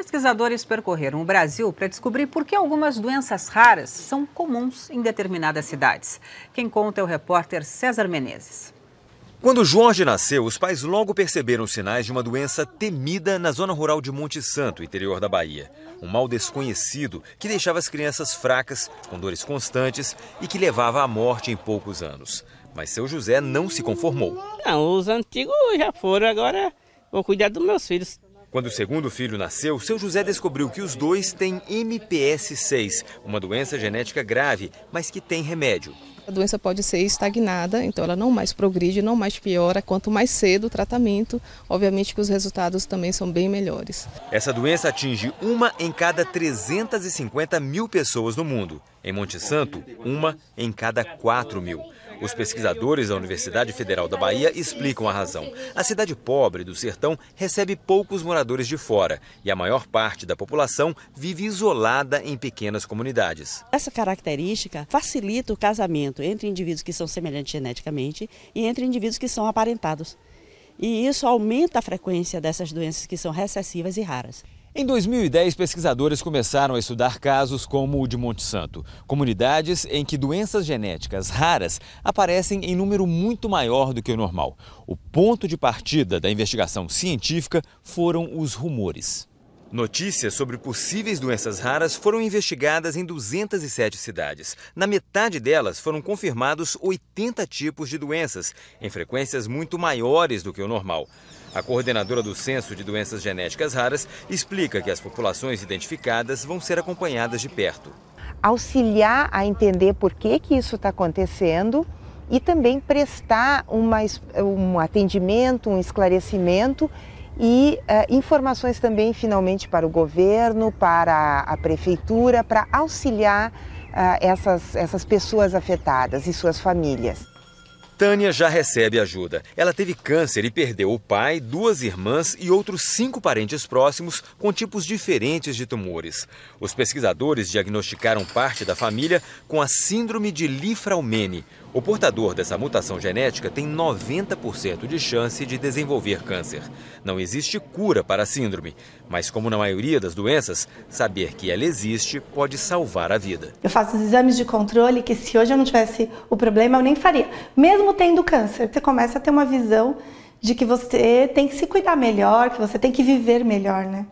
Pesquisadores percorreram o Brasil para descobrir por que algumas doenças raras são comuns em determinadas cidades. Quem conta é o repórter César Menezes. Quando Jorge nasceu, os pais logo perceberam os sinais de uma doença temida na zona rural de Monte Santo, interior da Bahia. Um mal desconhecido que deixava as crianças fracas, com dores constantes e que levava à morte em poucos anos. Mas seu José não se conformou. Não, os antigos já foram, agora vou cuidar dos meus filhos. Quando o segundo filho nasceu, seu José descobriu que os dois têm MPS6, uma doença genética grave, mas que tem remédio. A doença pode ser estagnada, então ela não mais progride, não mais piora. Quanto mais cedo o tratamento, obviamente que os resultados também são bem melhores. Essa doença atinge 1 em cada 350 mil pessoas no mundo. Em Monte Santo, 1 em cada 4 mil. Os pesquisadores da Universidade Federal da Bahia explicam a razão. A cidade pobre do sertão recebe poucos moradores de fora e a maior parte da população vive isolada em pequenas comunidades. Essa característica facilita o casamento entre indivíduos que são semelhantes geneticamente e entre indivíduos que são aparentados. E isso aumenta a frequência dessas doenças que são recessivas e raras. Em 2010, pesquisadores começaram a estudar casos como o de Monte Santo, comunidades em que doenças genéticas raras aparecem em número muito maior do que o normal. O ponto de partida da investigação científica foram os rumores. Notícias sobre possíveis doenças raras foram investigadas em 207 cidades. Na metade delas foram confirmados 80 tipos de doenças, em frequências muito maiores do que o normal. A coordenadora do Censo de Doenças Genéticas Raras explica que as populações identificadas vão ser acompanhadas de perto. Auxiliar a entender por que isso está acontecendo e também prestar um atendimento, um esclarecimento e informações também, finalmente, para o governo, para a prefeitura, para auxiliar essas pessoas afetadas e suas famílias. Tânia já recebe ajuda. Ela teve câncer e perdeu o pai, 2 irmãs e outros 5 parentes próximos com tipos diferentes de tumores. Os pesquisadores diagnosticaram parte da família com a síndrome de Li-Fraumeni. O portador dessa mutação genética tem 90% de chance de desenvolver câncer. Não existe cura para a síndrome, mas como na maioria das doenças, saber que ela existe pode salvar a vida. Eu faço os exames de controle que se hoje eu não tivesse o problema eu nem faria. Mesmo tendo câncer, você começa a ter uma visão de que você tem que se cuidar melhor, que você tem que viver melhor, né?